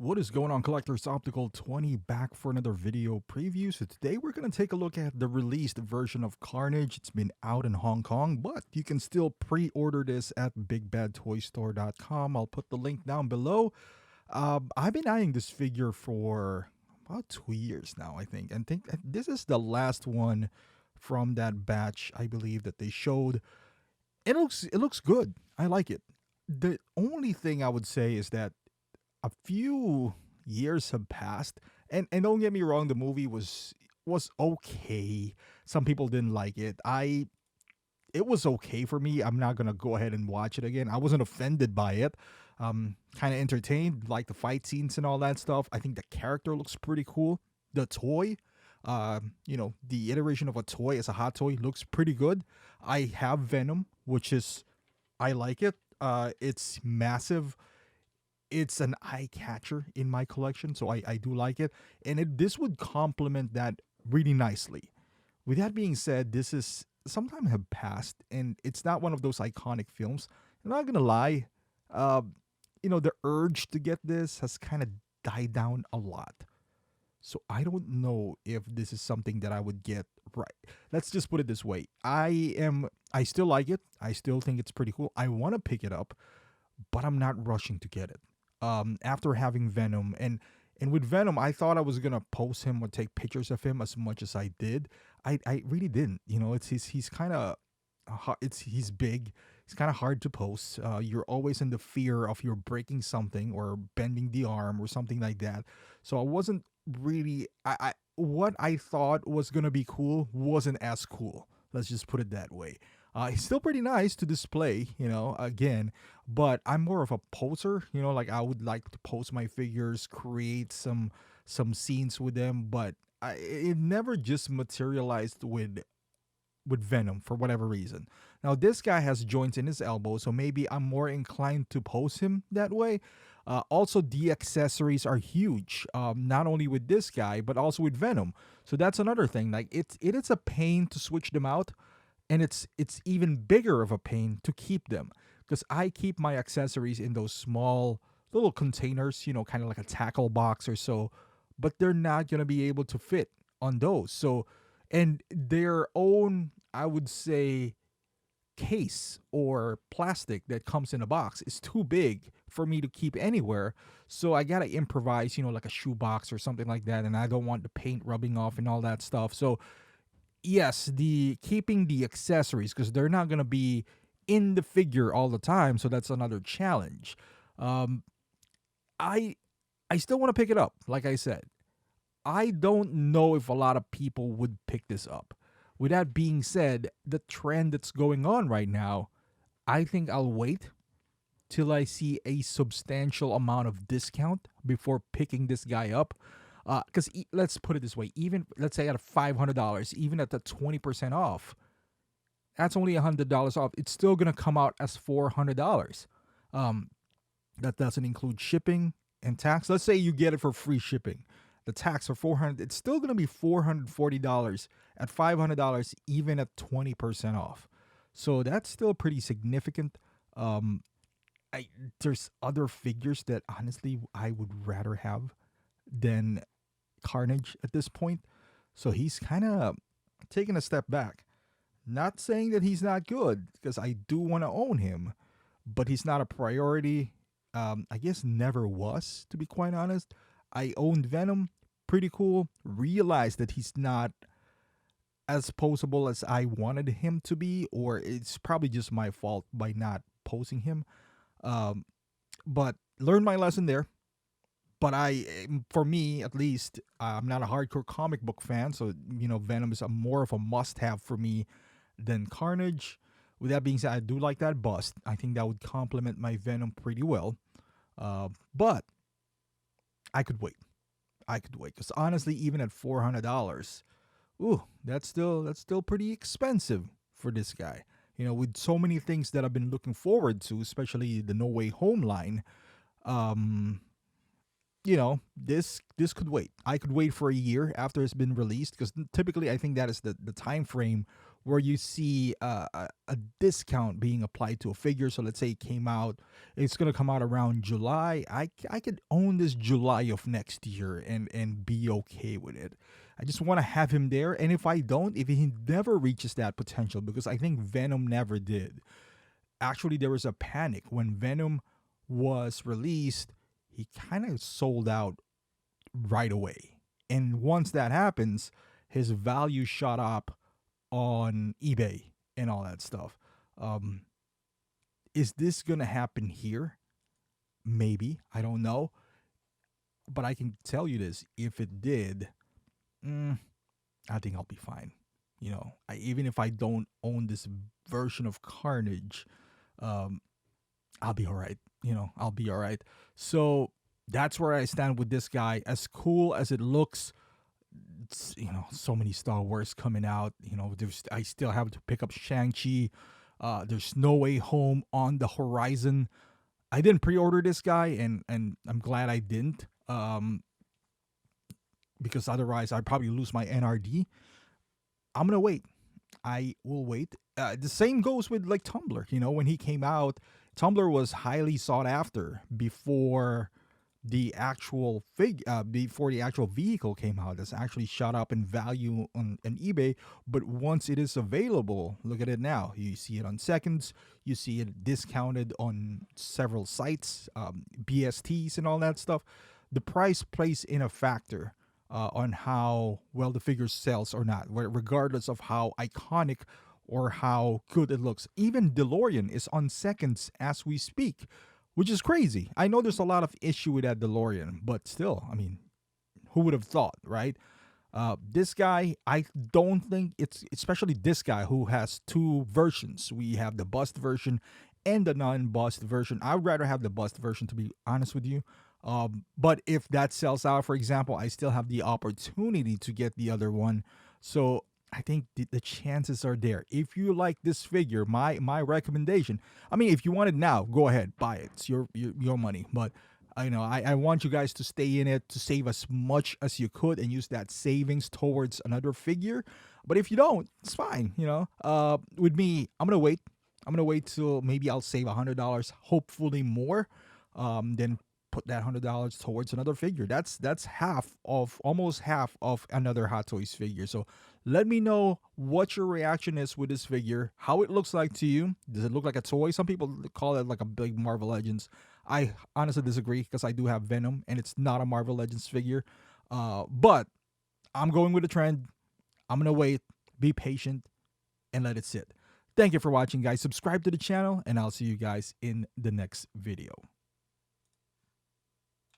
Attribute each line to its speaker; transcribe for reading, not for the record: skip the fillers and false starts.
Speaker 1: What is going on, collectors? Optical 20 back for another video preview. So today we're going to take a look at the released version of Carnage. It's been out in Hong Kong, but you can still pre-order this at bigbadtoystore.com. I'll put the link down below. I've been eyeing this figure for about 2 years now, I think, and think this is the last one from that batch, I believe, that they showed. It looks good. I like it. The only thing I would say is that a few years have passed, and don't get me wrong, the movie was okay. Some people didn't like it. It was okay for me. I'm not gonna go ahead and watch it again. I wasn't offended by it. Kind of entertained, like the fight scenes and all that stuff. I think the character looks pretty cool. The toy, the iteration of a toy as a hot toy looks pretty good. I have Venom, which is I like it. It's massive. It's an eye catcher in my collection, so I do like it, and this would complement that really nicely. With that being said, this is some time have passed, and it's not one of those iconic films. I'm not gonna lie, uh, the urge to get this has kind of died down a lot. So I don't know if this is something that I would get right. Let's just put it this way: I still like it. I still think it's pretty cool. I want to pick it up, but I'm not rushing to get it. After having Venom, and with Venom, I thought I was gonna post him or take pictures of him as much as I did. I really didn't. He's kind of he's big. It's kind of hard to post. You're always in the fear of you're breaking something or bending the arm or something like that. So I wasn't really. I what I thought was gonna be cool wasn't as cool. Let's just put it that way. It's still pretty nice to display, again, but I'm more of a poser, like I would like to post my figures, create some scenes with them, but it never just materialized with Venom for whatever reason. Now this guy has joints in his elbow, so maybe I'm more inclined to pose him that way. Also, the accessories are huge, not only with this guy but also with Venom. So that's another thing. Like it is a pain to switch them out, and it's even bigger of a pain to keep them because I keep my accessories in those small little containers, kind of like a tackle box or so, but they're not gonna be able to fit on those. So, and their own, I would say, case or plastic that comes in a box is too big for me to keep anywhere. So I gotta improvise, like a shoebox or something like that, and I don't want the paint rubbing off and all that stuff. So yes, the keeping the accessories because they're not gonna be in the figure all the time, so that's another challenge. Um, I I still want to pick it up. Like I said, I don't know if a lot of people would pick this up. With that being said, the trend that's going on right now, I think I'll wait till I see a substantial amount of discount before picking this guy up. Because let's put it this way, even let's say at $500, even at the 20% off, that's only $100 off. It's still gonna come out as $400. Um, that doesn't include shipping and tax. Let's say you get it for free shipping. The tax for 400, it's still gonna be $440 at $500, even at 20% off. So that's still pretty significant. Um, there's other figures that honestly I would rather have than Carnage at this point. So he's kind of taking a step back. Not saying that he's not good, because I do want to own him, but he's not a priority. I guess never was, to be quite honest. I owned Venom, pretty cool. Realized that he's not as posable as I wanted him to be, or it's probably just my fault by not posing him. Um, but learned my lesson there. But for me at least, I'm not a hardcore comic book fan, so Venom is a more of a must-have for me than Carnage. With that being said, I do like that bust. I think that would complement my Venom pretty well. But I could wait. I could wait because honestly, even at $400, ooh, that's still pretty expensive for this guy. With so many things that I've been looking forward to, especially the No Way Home line. Um, this could wait. I could wait for a year after it's been released because typically I think that is the time frame where you see a discount being applied to a figure. So let's say it came out, it's gonna come out around July. I could own this July of next year and be okay with it. I just want to have him there. And if I don't, if he never reaches that potential, because I think Venom never did. Actually, there was a panic when Venom was released. He kind of sold out right away. And once that happens, his value shot up on eBay and all that stuff. Um, is this going to happen here? Maybe. I don't know. But I can tell you this, if it did, I think I'll be fine. Even if I don't own this version of Carnage, um, I'll be all right. I'll be all right. So that's where I stand with this guy. As cool as it looks, so many Star Wars coming out. I still have to pick up Shang-Chi. There's No Way Home on the horizon. I didn't pre-order this guy, and I'm glad I didn't. Because otherwise I'd probably lose my NRD. I'm gonna wait. I will wait. The same goes with like Tumblr. When he came out, Tumblr was highly sought after before the actual before the actual vehicle came out. That's actually shot up in value on eBay. But once it is available, look at it now. You see it on Seconds. You see it discounted on several sites, BSTs and all that stuff. The price plays in a factor on how well the figure sells or not, regardless of how iconic or how good it looks. Even DeLorean is on Seconds as we speak, which is crazy. I know there's a lot of issue with that DeLorean, but still, I mean, who would have thought, right? This guy, I don't think it's, especially this guy who has two versions. We have the bust version and the non-bust version. I'd rather have the bust version, to be honest with you. But if that sells out, for example, I still have the opportunity to get the other one. So I think the chances are there. If you like this figure, my recommendation, I mean, if you want it now, go ahead, buy it. It's your money. But I want you guys to stay in it, to save as much as you could and use that savings towards another figure. But if you don't, it's fine. With me, I'm gonna wait. I'm gonna wait till maybe I'll save $100, hopefully more. Then put that $100 towards another figure. That's almost half of another Hot Toys figure. So let me know what your reaction is with this figure, how it looks like to you. Does it look like a toy? Some people call it like a big Marvel Legends. I honestly disagree, because I do have Venom and it's not a Marvel Legends figure. But I'm going with the trend. I'm gonna wait, be patient, and let it sit. Thank you for watching, guys. Subscribe to the channel, and I'll see you guys in the next video.